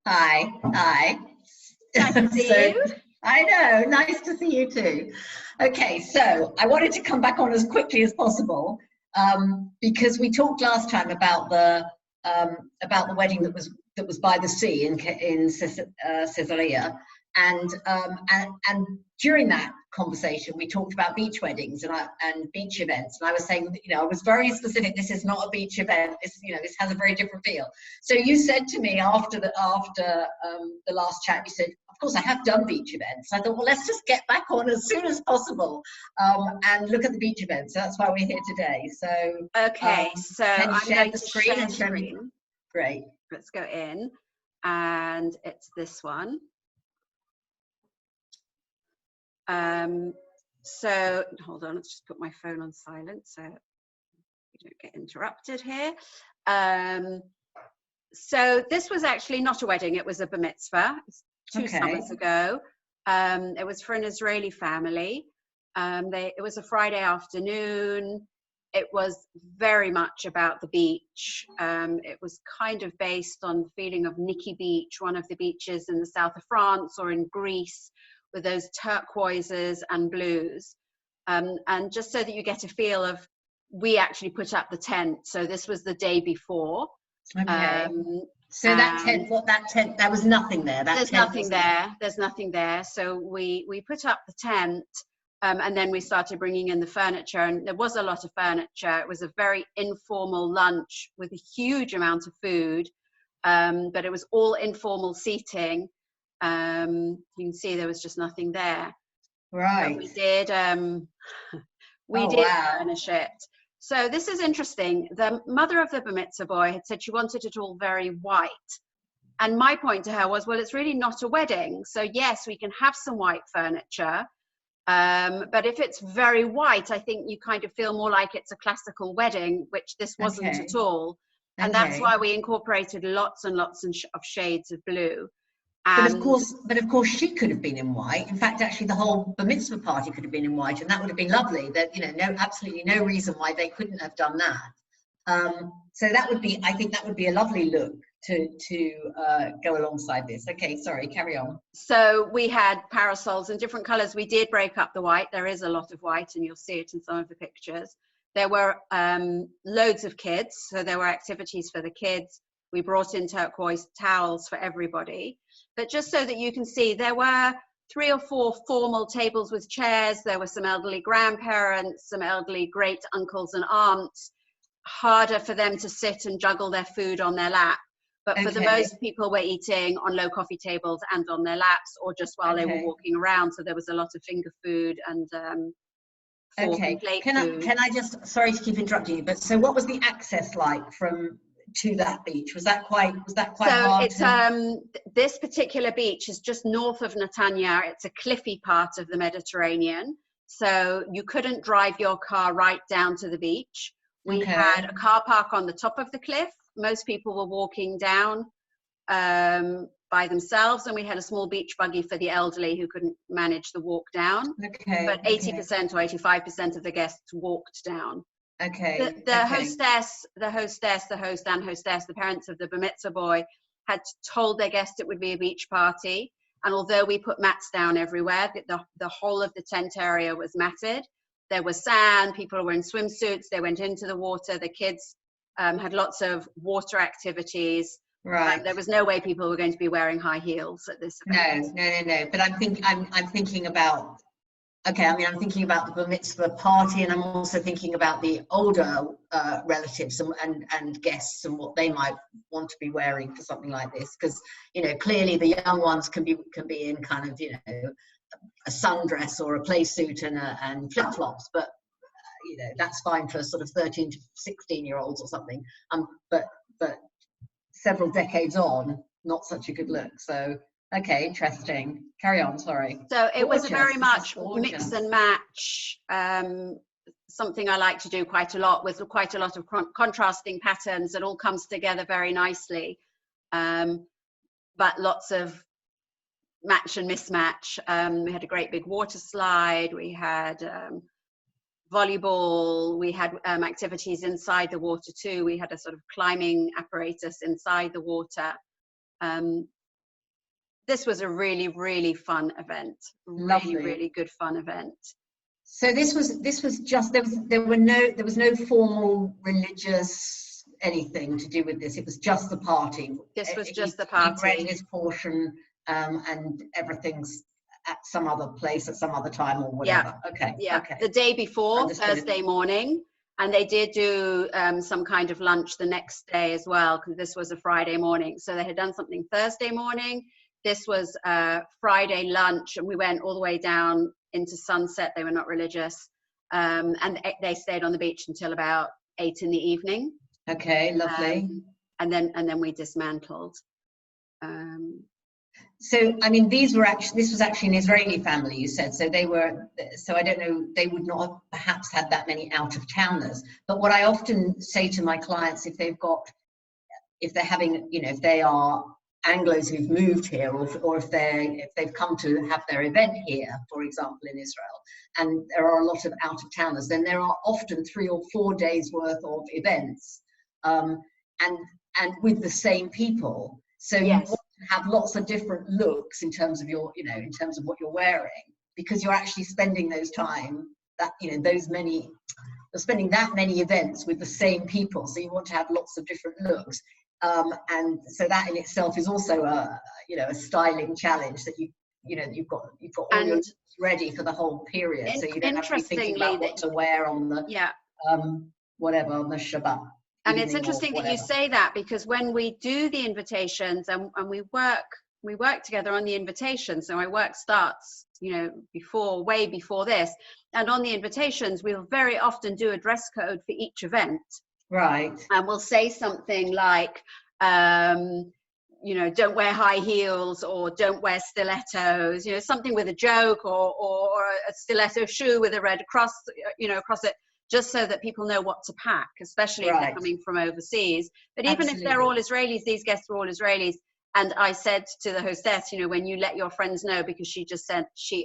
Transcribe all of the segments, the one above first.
Hi, hi. Nice to see you. I know, nice to see you too. Okay, so I wanted to come back on as quickly as possible because we talked last time about the wedding that was by the sea in Caesarea, and during that conversation we talked about beach weddings and beach events, and I was saying that, I was very specific. This is not a beach event. This has a very different feel. So you said to me after the last chat, you said, of course I have done beach events. I thought, well, let's just get back on as soon as possible and look at the beach events. So that's why we're here today. So okay, so I'm share going the to screen share and show me. screen. Great. Let's go in, and it's this one. So hold on, let's just put my phone on silent so we don't get interrupted here. So this was actually not a wedding, it was a Barmitzvah. It was two summers ago. It was for an Israeli family. It was a Friday afternoon. It was very much about the beach. It was kind of based on the feeling of Nikki Beach, one of the beaches in the south of France or in Greece, with those turquoises and blues. And just so that you get a feel of, we actually put up the tent. So this was the day before. Okay. So that tent, there was nothing there. There's nothing there. There's nothing there. So we put up the tent, and then we started bringing in the furniture, and there was a lot of furniture. It was a very informal lunch with a huge amount of food, but it was all informal seating. You can see there was just nothing there. Right. But we did furnish it. So this is interesting. The mother of the bar mitzvah boy had said she wanted it all very white. And my point to her was, well, it's really not a wedding. So yes, we can have some white furniture. But if it's very white, I think you kind of feel more like it's a classical wedding, which this wasn't at all. And that's why we incorporated lots and lots of shades of blue. But of course, she could have been in white. In fact, actually, the whole bar mitzvah party could have been in white, and that would have been lovely. That absolutely no reason why they couldn't have done that. So that would be, I think, that would be a lovely look to go alongside this. Okay, sorry, carry on. So we had parasols in different colours. We did break up the white. There is a lot of white, and you'll see it in some of the pictures. There were loads of kids, so there were activities for the kids. We brought in turquoise towels for everybody. But just so that you can see, there were 3 or 4 formal tables with chairs. There were some elderly grandparents, some elderly great uncles and aunts. Harder for them to sit and juggle their food on their lap. But for the most, people were eating on low coffee tables and on their laps, or just while they were walking around. So there was a lot of finger food and fork and plate food. Can I just, sorry to keep interrupting you, but so what was the access like to that beach? Was that quite hard? So this particular beach is just north of Netanya. It's a cliffy part of the Mediterranean, so you couldn't drive your car right down to the beach. We had a car park on the top of the cliff. Most people were walking down by themselves, and we had a small beach buggy for the elderly who couldn't manage the walk down. But 80% or 85% of the guests walked down. The hostess, the host and hostess, the parents of the bar mitzvah boy, had told their guests it would be a beach party. And although we put mats down everywhere, the whole of the tent area was matted. There was sand, people were in swimsuits, they went into the water, the kids had lots of water activities. Right. There was no way people were going to be wearing high heels at this event. No. But I'm thinking about, I'm thinking about the bar mitzvah party, and I'm also thinking about the older relatives and guests and what they might want to be wearing for something like this, because clearly the young ones can be in kind of a sundress or a play suit and flip-flops, but that's fine for sort of 13 to 16-year-olds or something. But several decades on, not such a good look. So okay, interesting. Carry on, sorry. So it was very much mix and match, something I like to do quite a lot, with quite a lot of contrasting patterns. It all comes together very nicely, but lots of match and mismatch. We had a great big water slide. We had volleyball. We had activities inside the water too. We had a sort of climbing apparatus inside the water. this was a really, really fun event. Lovely. Really, really good fun event. So this was just, there was no formal religious anything to do with this. It was just the party. This was just the party. He read his portion, and everything's at some other place at some other time or whatever. Yeah. Okay. Yeah. Okay. The day before, Understood. Thursday morning, and they did do some kind of lunch the next day as well, because this was a Friday morning. So they had done something Thursday morning. This was Friday lunch, and we went all the way down into sunset. They were not religious, and they stayed on the beach until about 8 in the evening. Okay, lovely. And then we dismantled. So, I mean, this was actually an Israeli family, you said. So so I don't know, they would not have perhaps had that many out-of-towners. But what I often say to my clients, if they're having, if they are Anglos who've moved here, or if they've come to have their event here, for example, in Israel, and there are a lot of out-of-towners, then there are often 3 or 4 days worth of events, and with the same people. So yes. You want to have lots of different looks in terms of in terms of what you're wearing, because you're actually spending those time that, you're spending that many events with the same people. So you want to have lots of different looks. And so that in itself is also a styling challenge, that you've got all your looks ready for the whole period. So you don't have to be thinking about what to wear on the, on the Shabbat. And it's interesting that you say that, because when we do the invitations and we work together on the invitation. So my work starts, way before this. And on the invitations, we'll very often do a dress code for each event. Right. And we'll say something like, don't wear high heels, or don't wear stilettos, something with a joke, or a stiletto shoe with a red cross, across it, just so that people know what to pack, especially if they're coming from overseas. But even if they're all Israelis, these guests are all Israelis. And I said to the hostess, when you let your friends know, because she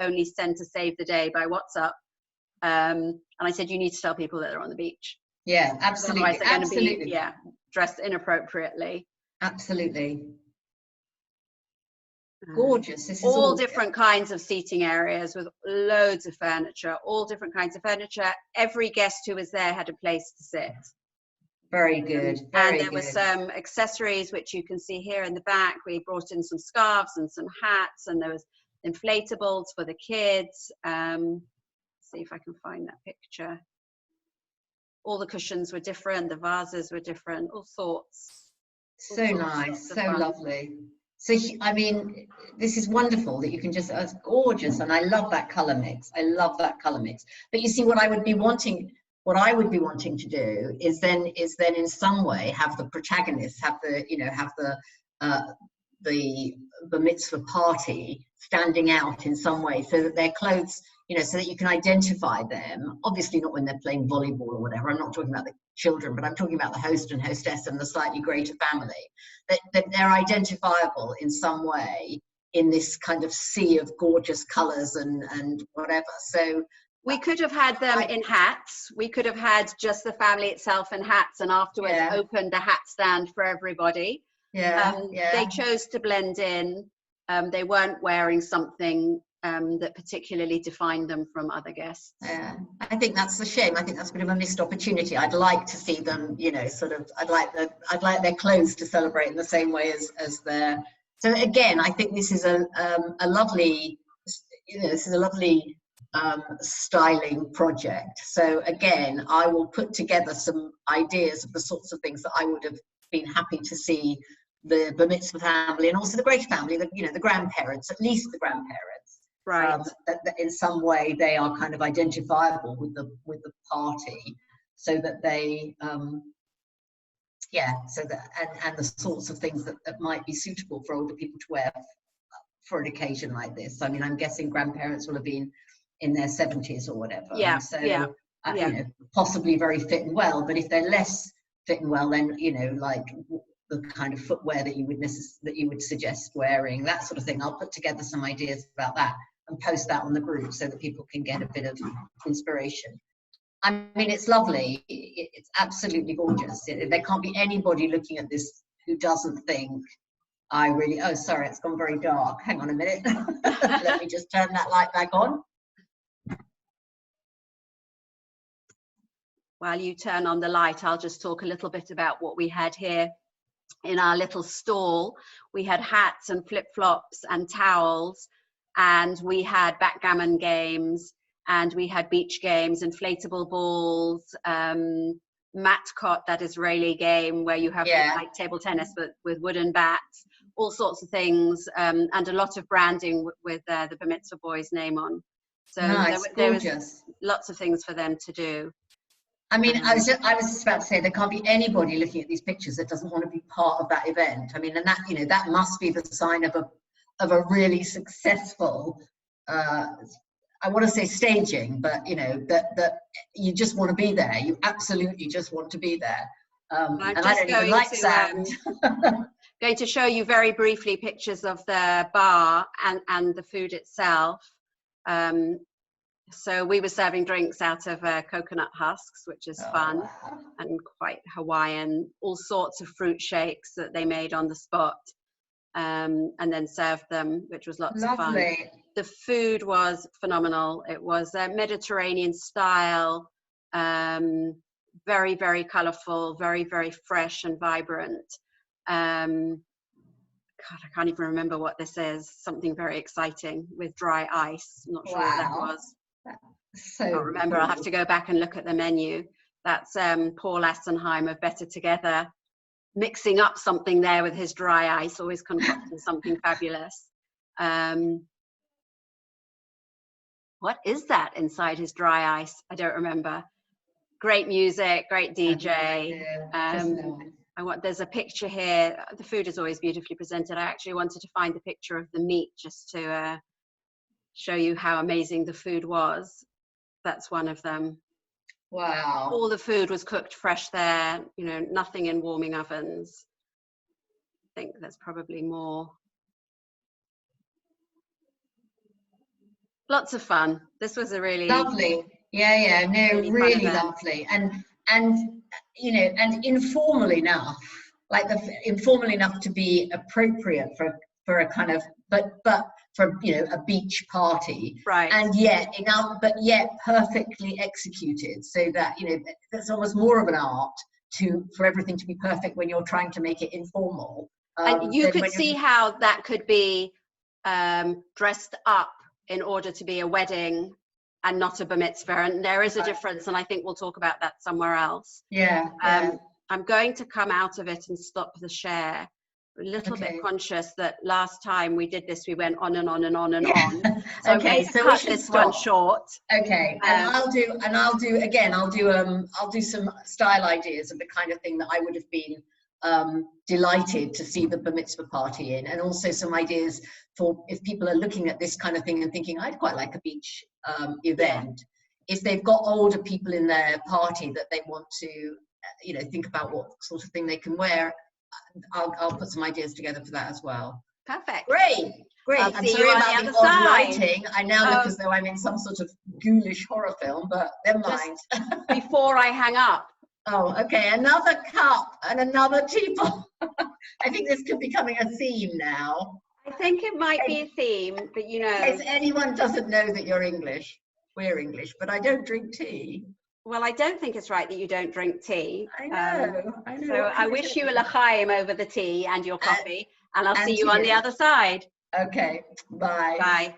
only sent a save the day by WhatsApp. And I said, you need to tell people that they're on the beach. Yeah, absolutely. Otherwise they're going to be, dressed inappropriately. Absolutely. Gorgeous. This is all different kinds of seating areas with loads of furniture, all different kinds of furniture. Every guest who was there had a place to sit. Very good. And there were some accessories, which you can see here in the back. We brought in some scarves and some hats, and there was inflatables for the kids. See if I can find that picture. All the cushions were different, the vases were different, all sorts. So nice, so lovely. So, I mean, this is wonderful that you can just, it's gorgeous, and I love that color mix. I love that color mix. But you see, what I would be wanting to do is then in some way have the protagonists, have the Barmitzvah party standing out in some way, so that their clothes, so that you can identify them. Obviously not when they're playing volleyball or whatever. I'm not talking about the children, but I'm talking about the host and hostess and the slightly greater family, that they're identifiable in some way in this kind of sea of gorgeous colors and whatever. So we could have had them in hats. We could have had just the family itself in hats, and afterwards opened a hat stand for everybody. They chose to blend in. They weren't wearing something that particularly defined them from other guests. Yeah, I think that's a shame. I think that's a bit of a missed opportunity. I'd like to see them, I'd like their clothes to celebrate in the same way as their. So again, I think this is a lovely, styling project. So again, I will put together some ideas of the sorts of things that I would have been happy to see the Barmitzvah family, and also the greater family, the grandparents, at least the grandparents, right? That in some way they are kind of identifiable with the party, so that they, and the sorts of things that might be suitable for older people to wear for an occasion like this. I mean, I'm guessing grandparents will have been in their 70s or whatever. Yeah. Possibly very fit and well, but if they're less fit and well, then like the kind of footwear that you would suggest wearing, that sort of thing. I'll put together some ideas about that and post that on the group so that people can get a bit of inspiration. I mean, it's lovely. It's absolutely gorgeous. There can't be anybody looking at this who doesn't think Oh, sorry, it's gone very dark. Hang on a minute. Let me just turn that light back on. While you turn on the light, I'll just talk a little bit about what we had here in our little stall. We had hats and flip-flops and towels, and we had backgammon games, and we had beach games, inflatable balls, matcot, that Israeli game where you have like table tennis but with wooden bats, all sorts of things, and a lot of branding with the Barmitzvah boy's name on. So nice, there was lots of things for them to do. I mean, I was just about to say, there can't be anybody looking at these pictures that doesn't want to be part of that event. I mean, and that, you know, that must be the sign of a really successful, I want to say staging, but you know, that you just want to be there. You absolutely just want to be there. And I don't even like sand. Going to show you very briefly pictures of the bar and the food itself. So we were serving drinks out of coconut husks, which is fun. Wow. And quite Hawaiian, all sorts of fruit shakes that they made on the spot, and then served them, which was lots of fun. The food was phenomenal. It was Mediterranean style, very, very colorful, very, very fresh and vibrant. God, I can't even remember what this is. Something very exciting with dry ice. I'm not sure what that was. So I can't remember. I'll have to go back and look at the menu. That's Paul Assenheim of Better Together, mixing up something there with his dry ice, always concocting something fabulous. What is that inside his dry ice? I don't remember. Great music, great DJ. There's a picture here. The food is always beautifully presented. I actually wanted to find the picture of the meat just to show you how amazing the food was. That's one of them. Wow. All the food was cooked fresh there, you know, nothing in warming ovens. I think there's probably more. Lots of fun. This was a really lovely. Yeah, no, really lovely. And you know, and informal enough, like informal enough to be appropriate for a kind of, but for, you know, a beach party, right? And yet yet perfectly executed, so that, you know, there's almost more of an art for everything to be perfect when you're trying to make it informal. And you could see how that could be dressed up in order to be a wedding and not a bar mitzvah, and there is a difference, and I think we'll talk about that somewhere else. I'm going to come out of it and stop the share. A little bit conscious that last time we did this, we went on and on and on and on. So I'm going to cut this one short. Okay, and I'll do some style ideas of the kind of thing that I would have been delighted to see the bar mitzvah party in, and also some ideas for if people are looking at this kind of thing and thinking, I'd quite like a beach event. If they've got older people in their party that they want to, you know, think about what sort of thing they can wear, I'll put some ideas together for that as well. Perfect. Great. I'm sorry about the odd lighting. I now look as though I'm in some sort of ghoulish horror film, but never mind. Before I hang up. Oh, okay. Another cup and another teapot. I think this could be becoming a theme now. I think it might be a theme, but you know. In case anyone doesn't know that you're English, we're English, but I don't drink tea. Well, I don't think it's right that you don't drink tea. I know. So I wish you a l'chaim over the tea and your coffee, and I'll see you on the other side. Okay, bye. Bye.